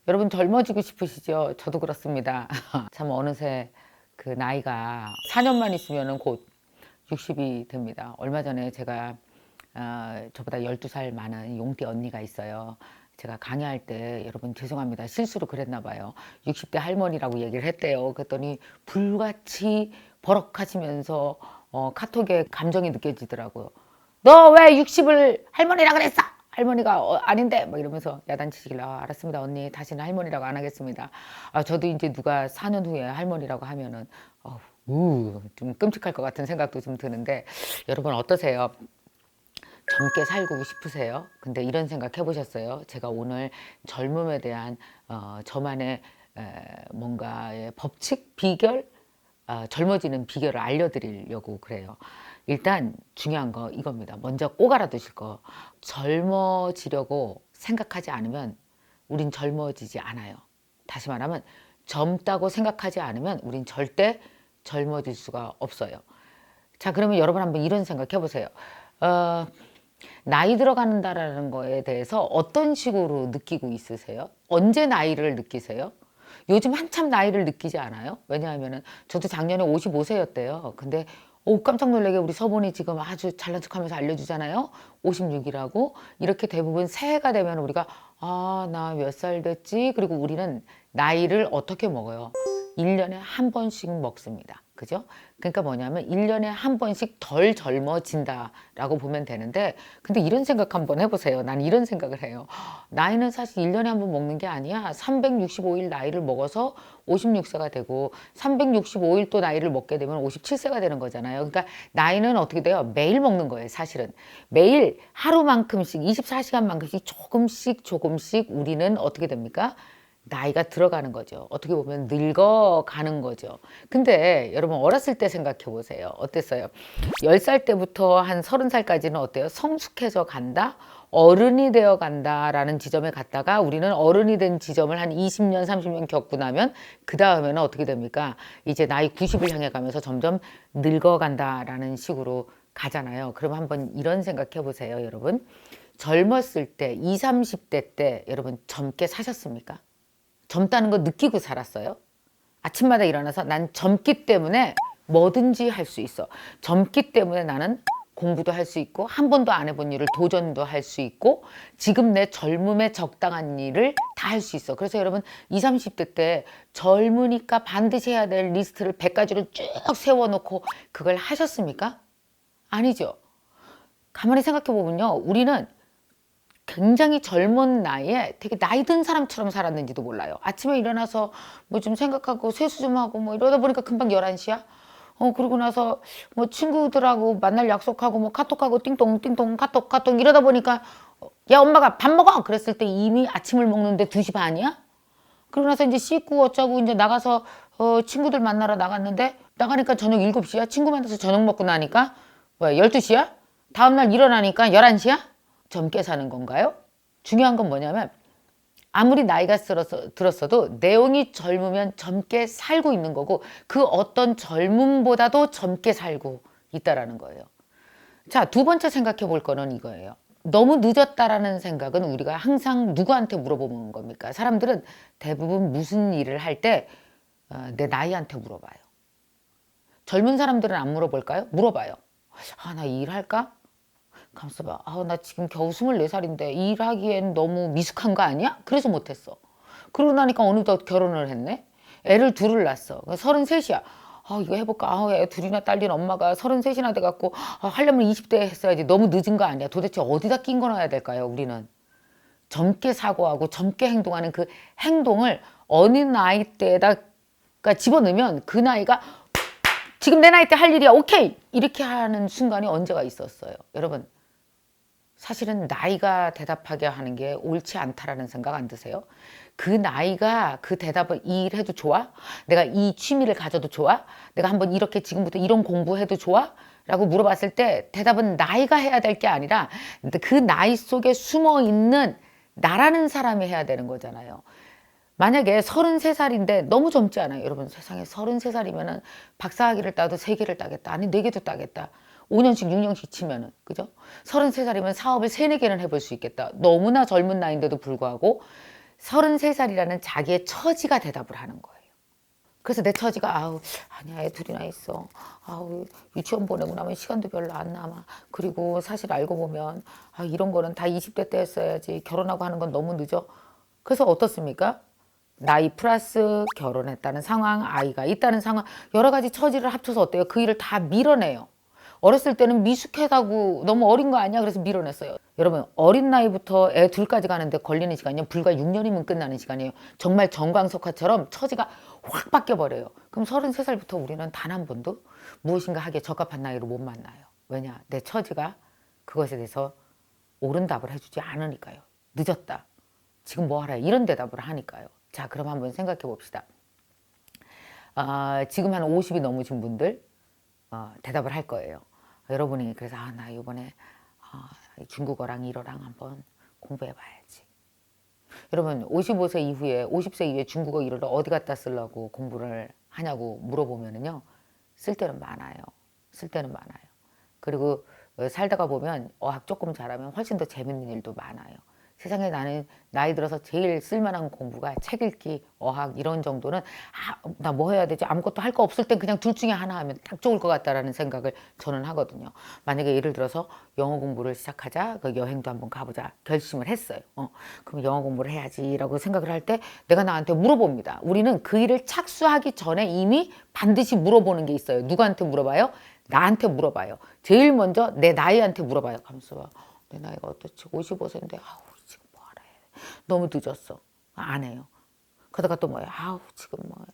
여러분 젊어지고 싶으시죠? 저도 그렇습니다. 참 어느새 그 나이가 4년만 있으면 곧 60이 됩니다. 얼마 전에 제가 저보다 12살 많은 용띠 언니가 있어요. 제가 강의할 때 여러분 죄송합니다. 실수로 그랬나 봐요. 60대 할머니라고 얘기를 했대요. 그랬더니 불같이 버럭하시면서 카톡에 감정이 느껴지더라고요. 너 왜 60을 할머니라 그랬어? 할머니가 아닌데 막 이러면서 야단치시길래 알았습니다 언니 다시는 할머니라고 안 하겠습니다. 저도 이제 누가 4년 후에 할머니라고 하면은 좀 끔찍할 것 같은 생각도 좀 드는데 여러분 어떠세요? 젊게 살고 싶으세요? 근데 이런 생각 해보셨어요? 제가 오늘 젊음에 대한 저만의 뭔가의 법칙, 비결, 젊어지는 비결을 알려드리려고 그래요. 일단 중요한 거 이겁니다. 먼저 꼭 알아두실 거. 젊어지려고 생각하지 않으면 우린 젊어지지 않아요. 다시 말하면 젊다고 생각하지 않으면 우린 절대 젊어질 수가 없어요. 자, 그러면 여러분 한번 이런 생각 해보세요. 나이 들어간다라는 거에 대해서 어떤 식으로 느끼고 있으세요? 언제 나이를 느끼세요? 요즘 한참 나이를 느끼지 않아요? 왜냐하면은 저도 작년에 55세였대요. 근데 깜짝 놀라게 우리 서본이 지금 아주 잘난 척하면서 알려주잖아요. 56이라고. 이렇게 대부분 새해가 되면 우리가 나 몇 살 됐지? 그리고 우리는 나이를 어떻게 먹어요? 1년에 한 번씩 먹습니다. 그죠? 그러니까 뭐냐면 1년에 한 번씩 덜 젊어진다라고 보면 되는데 근데 이런 생각 한번 해보세요. 난 이런 생각을 해요. 나이는 사실 1년에 한 번 먹는 게 아니야. 365일 나이를 먹어서 56세가 되고 365일 또 나이를 먹게 되면 57세가 되는 거잖아요. 그러니까 나이는 어떻게 돼요? 매일 먹는 거예요. 사실은. 매일 하루만큼씩 24시간만큼씩 조금씩 우리는 어떻게 됩니까? 나이가 들어가는 거죠. 어떻게 보면 늙어가는 거죠. 근데 여러분 어렸을 때 생각해 보세요. 어땠어요? 10살 때부터 한 30살까지는 어때요? 성숙해져 간다? 어른이 되어 간다라는 지점에 갔다가 우리는 어른이 된 지점을 한 20년, 30년 겪고 나면 그 다음에는 어떻게 됩니까? 이제 나이 90을 향해 가면서 점점 늙어간다라는 식으로 가잖아요. 그럼 한번 이런 생각해 보세요, 여러분. 젊었을 때, 20, 30대 때 여러분 젊게 사셨습니까? 젊다는 거 느끼고 살았어요. 아침마다 일어나서 난 젊기 때문에 뭐든지 할 수 있어. 젊기 때문에 나는 공부도 할 수 있고 한 번도 안 해본 일을 도전도 할 수 있고 지금 내 젊음에 적당한 일을 다 할 수 있어. 그래서 여러분 20, 30대 때 젊으니까 반드시 해야 될 리스트를 100가지를 쭉 세워놓고 그걸 하셨습니까? 아니죠. 가만히 생각해 보면요. 우리는 굉장히 젊은 나이에 되게 나이 든 사람처럼 살았는지도 몰라요. 아침에 일어나서 뭐 좀 생각하고 세수 좀 하고 뭐 이러다 보니까 금방 11시야. 그러고 나서 뭐 친구들하고 만날 약속하고 뭐 카톡하고 띵동 카톡 이러다 보니까 야 엄마가 밥 먹어! 그랬을 때 이미 아침을 먹는데 2시 반이야? 그러고 나서 이제 씻고 어쩌고 이제 나가서 친구들 만나러 나갔는데 나가니까 저녁 7시야? 친구 만나서 저녁 먹고 나니까 뭐야 12시야? 다음날 일어나니까 11시야? 젊게 사는 건가요? 중요한 건 뭐냐면 아무리 나이가 들었어도 내용이 젊으면 젊게 살고 있는 거고 그 어떤 젊음보다도 젊게 살고 있다라는 거예요. 자, 두 번째 생각해 볼 거는 이거예요. 너무 늦었다라는 생각은 우리가 항상 누구한테 물어보는 겁니까? 사람들은 대부분 무슨 일을 할 때 내 나이한테 물어봐요. 젊은 사람들은 안 물어볼까요? 물어봐요. 나 이 일 할까? 가만있어 봐. 나 지금 겨우 24살인데 일하기엔 너무 미숙한 거 아니야? 그래서 못했어. 그러고 나니까 어느덧 결혼을 했네? 애를 둘을 낳았어. 33이야. 이거 해볼까? 애 둘이나 딸린 엄마가 33이나 돼갖고 하려면 20대에 했어야지. 너무 늦은 거 아니야? 도대체 어디다 낀 거 넣어야 될까요? 우리는 젊게 사고하고 젊게 행동하는 그 행동을 어느 나이대에다가 집어넣으면 그 나이가 지금 내 나이 때 할 일이야. 오케이! 이렇게 하는 순간이 언제가 있었어요. 여러분 사실은 나이가 대답하게 하는 게 옳지 않다라는 생각 안 드세요? 그 나이가 그 대답을 이 일 해도 좋아? 내가 이 취미를 가져도 좋아? 내가 한번 이렇게 지금부터 이런 공부해도 좋아? 라고 물어봤을 때 대답은 나이가 해야 될 게 아니라 그 나이 속에 숨어 있는 나라는 사람이 해야 되는 거잖아요. 만약에 33살인데 너무 젊지 않아요? 여러분 세상에 33살이면 박사학위를 따도 3개를 따겠다. 아니 4개도 따겠다. 5년씩 6년씩 치면은 그죠? 33살이면 사업을 3, 4개는 해볼 수 있겠다. 너무나 젊은 나이인데도 불구하고 33살이라는 자기의 처지가 대답을 하는 거예요. 그래서 내 처지가 아우 아니야 애 둘이나 있어. 아우 유치원 보내고 나면 시간도 별로 안 남아. 그리고 사실 알고 보면 아, 이런 거는 다 20대 때 했어야지. 결혼하고 하는 건 너무 늦어. 그래서 어떻습니까? 나이 플러스 결혼했다는 상황, 아이가 있다는 상황, 여러 가지 처지를 합쳐서 어때요? 그 일을 다 밀어내요. 어렸을 때는 미숙하다고 너무 어린 거 아니야? 그래서 밀어냈어요. 여러분 어린 나이부터 애 둘까지 가는데 걸리는 시간이요. 불과 6년이면 끝나는 시간이에요. 정말 정광석화처럼 처지가 확 바뀌어버려요. 그럼 33살부터 우리는 단 한 번도 무엇인가 하기에 적합한 나이로 못 만나요. 왜냐? 내 처지가 그것에 대해서 옳은 답을 해주지 않으니까요. 늦었다. 지금 뭐 하라 이런 대답을 하니까요. 자, 그럼 한번 생각해 봅시다. 지금 한 50이 넘으신 분들 대답을 할 거예요. 여러분이 그래서 나 이번에 중국어랑 일어랑 한번 공부해 봐야지. 여러분 55세 이후에 50세 이후에 중국어 일어를 어디 갖다 쓰려고 공부를 하냐고 물어보면은요. 쓸 때는 많아요. 쓸 때는 많아요. 그리고 살다가 보면 어학 조금 잘하면 훨씬 더 재밌는 일도 많아요. 세상에 나는 나이 들어서 제일 쓸만한 공부가 책 읽기, 어학 이런 정도는 나 뭐 해야 되지? 아무것도 할 거 없을 땐 그냥 둘 중에 하나 하면 딱 좋을 것 같다라는 생각을 저는 하거든요. 만약에 예를 들어서 영어 공부를 시작하자, 그 여행도 한번 가보자 결심을 했어요. 그럼 영어 공부를 해야지라고 생각을 할 때 내가 나한테 물어봅니다. 우리는 그 일을 착수하기 전에 이미 반드시 물어보는 게 있어요. 누구한테 물어봐요? 나한테 물어봐요. 제일 먼저 내 나이한테 물어봐요. 가면서 내 나이가 어떻지? 55세인데 지금 뭐 알아야 돼? 너무 늦었어. 안 해요. 그러다가 또 뭐야? 지금 뭐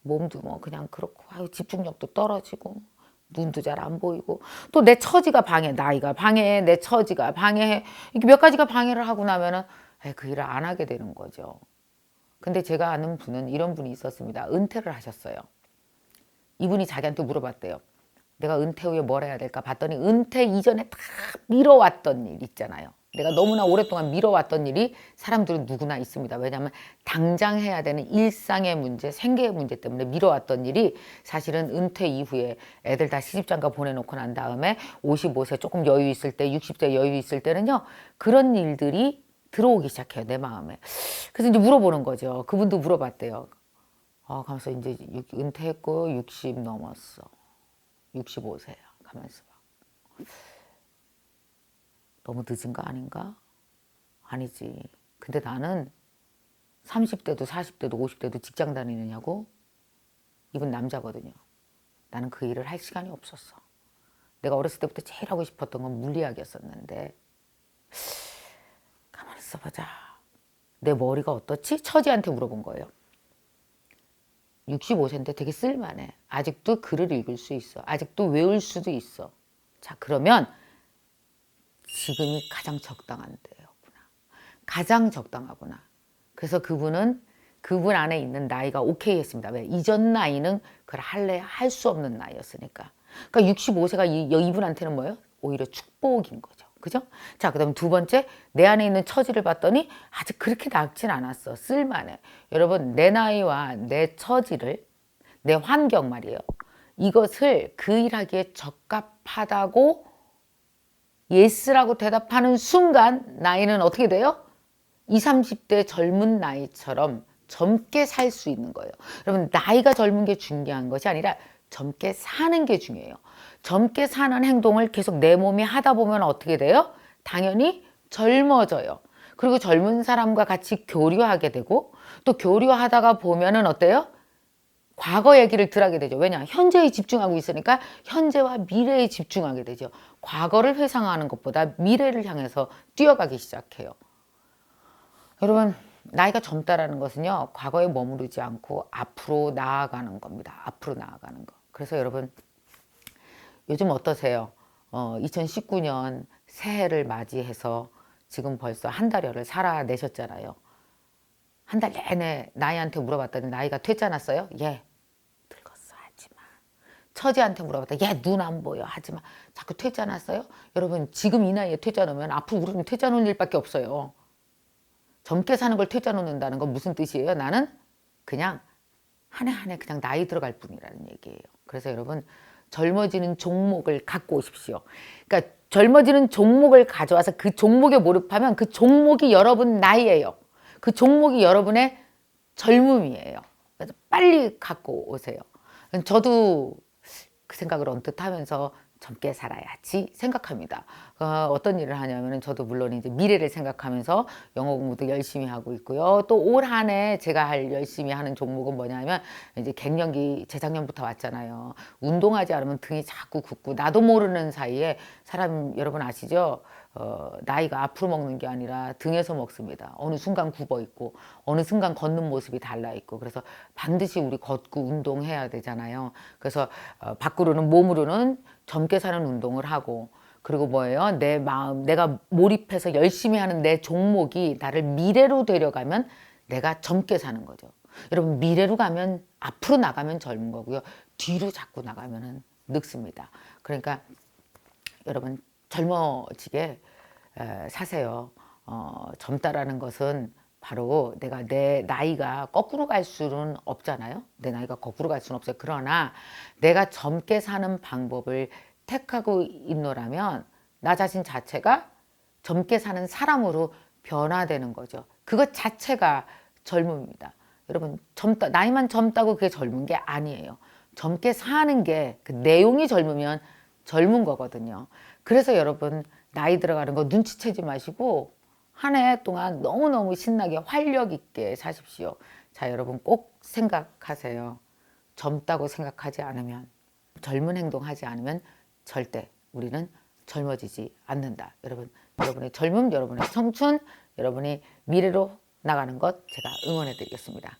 몸도 뭐 그냥 그렇고 집중력도 떨어지고 눈도 잘 안 보이고 또 내 처지가 방해, 나이가 방해해, 내 처지가 방해해. 이렇게 몇 가지가 방해를 하고 나면은 그 일을 안 하게 되는 거죠. 근데 제가 아는 분은 이런 분이 있었습니다. 은퇴를 하셨어요. 이분이 자기한테 물어봤대요. 내가 은퇴 후에 뭘 해야 될까 봤더니 은퇴 이전에 다 미뤄왔던 일 있잖아요. 내가 너무나 오랫동안 미뤄왔던 일이 사람들은 누구나 있습니다. 왜냐하면 당장 해야 되는 일상의 문제, 생계의 문제 때문에 미뤄왔던 일이 사실은 은퇴 이후에 애들 다 시집장가 보내놓고 난 다음에 55세 조금 여유 있을 때, 60세 여유 있을 때는요. 그런 일들이 들어오기 시작해요. 내 마음에. 그래서 이제 물어보는 거죠. 그분도 물어봤대요. 가면서 이제 은퇴했고 60 넘었어. 65세야. 가면서 너무 늦은 거 아닌가? 아니지. 근데 나는 30대도 40대도 50대도 직장 다니느냐고? 이분 남자거든요. 나는 그 일을 할 시간이 없었어. 내가 어렸을 때부터 제일 하고 싶었던 건 물리학이었었는데 가만히 있어보자. 내 머리가 어떻지? 처지한테 물어본 거예요. 65세인데 되게 쓸만해. 아직도 글을 읽을 수 있어. 아직도 외울 수도 있어. 자, 그러면 지금이 가장 적당한 때였구나. 가장 적당하구나. 그래서 그분은 그분 안에 있는 나이가 오케이 했습니다. 왜? 이전 나이는 그걸 할래 할 수 없는 나이였으니까. 그러니까 65세가 이분한테는 뭐예요? 오히려 축복인 거죠. 그죠? 자, 그 다음 두 번째, 내 안에 있는 처지를 봤더니 아직 그렇게 낮진 않았어. 쓸만해. 여러분, 내 나이와 내 처지를, 내 환경 말이에요. 이것을 그 일하기에 적합하다고 예스라고 대답하는 순간 나이는 어떻게 돼요? 20, 30대 젊은 나이처럼 젊게 살 수 있는 거예요. 여러분, 나이가 젊은 게 중요한 것이 아니라 젊게 사는 게 중요해요. 젊게 사는 행동을 계속 내 몸이 하다 보면 어떻게 돼요? 당연히 젊어져요. 그리고 젊은 사람과 같이 교류하게 되고 또 교류하다가 보면은 어때요? 과거 얘기를 들하게 되죠. 왜냐? 현재에 집중하고 있으니까 현재와 미래에 집중하게 되죠. 과거를 회상하는 것보다 미래를 향해서 뛰어가기 시작해요. 여러분, 나이가 젊다라는 것은요. 과거에 머무르지 않고 앞으로 나아가는 겁니다. 앞으로 나아가는 거. 그래서 여러분, 요즘 어떠세요? 2019년 새해를 맞이해서 지금 벌써 한 달여를 살아내셨잖아요. 한 달 내내 나이한테 물어봤더니 나이가 퇴짜 났어요? 예. 늙었어. 하지마. 처지한테 물어봤더니 얘 눈 안 보여. 하지마. 자꾸 퇴짜 났어요? 여러분 지금 이 나이에 퇴짜 놓으면 앞으로 우리는 퇴짜 놓는 일밖에 없어요. 젊게 사는 걸 퇴짜 놓는다는 건 무슨 뜻이에요? 나는 그냥 한 해 한 해 그냥 나이 들어갈 뿐이라는 얘기예요. 그래서 여러분 젊어지는 종목을 갖고 오십시오. 그러니까 젊어지는 종목을 가져와서 그 종목에 몰입하면 그 종목이 여러분 나이예요. 그 종목이 여러분의 젊음이에요. 그래서 빨리 갖고 오세요. 저도 그 생각을 언뜻 하면서 젊게 살아야지 생각합니다. 어떤 일을 하냐면은 저도 물론 이제 미래를 생각하면서 영어 공부도 열심히 하고 있고요. 또 올 한 해 제가 열심히 하는 종목은 뭐냐면 이제 갱년기 재작년부터 왔잖아요. 운동하지 않으면 등이 자꾸 굽고 나도 모르는 사이에 사람 여러분 아시죠? 나이가 앞으로 먹는 게 아니라 등에서 먹습니다. 어느 순간 굽어 있고 어느 순간 걷는 모습이 달라 있고 그래서 반드시 우리 걷고 운동해야 되잖아요. 그래서 밖으로는 몸으로는 젊게 사는 운동을 하고 그리고 뭐예요? 내 마음, 내가 몰입해서 열심히 하는 내 종목이 나를 미래로 데려가면 내가 젊게 사는 거죠. 여러분 미래로 가면 앞으로 나가면 젊은 거고요. 뒤로 자꾸 나가면은 늙습니다. 그러니까 여러분 젊어지게 사세요. 젊다라는 것은 바로 내가 내 나이가 거꾸로 갈 수는 없잖아요. 내 나이가 거꾸로 갈 수는 없어요. 그러나 내가 젊게 사는 방법을 택하고 있노라면 나 자신 자체가 젊게 사는 사람으로 변화되는 거죠. 그것 자체가 젊음입니다. 여러분 젊다 나이만 젊다고 그게 젊은 게 아니에요. 젊게 사는 게 그 내용이 젊으면 젊은 거거든요. 그래서 여러분 나이 들어가는 거 눈치채지 마시고 한 해 동안 너무너무 신나게 활력 있게 사십시오. 자, 여러분 꼭 생각하세요. 젊다고 생각하지 않으면 젊은 행동하지 않으면 절대 우리는 젊어지지 않는다. 여러분, 여러분의 젊음, 여러분의 청춘, 여러분이 미래로 나가는 것 제가 응원해 드리겠습니다.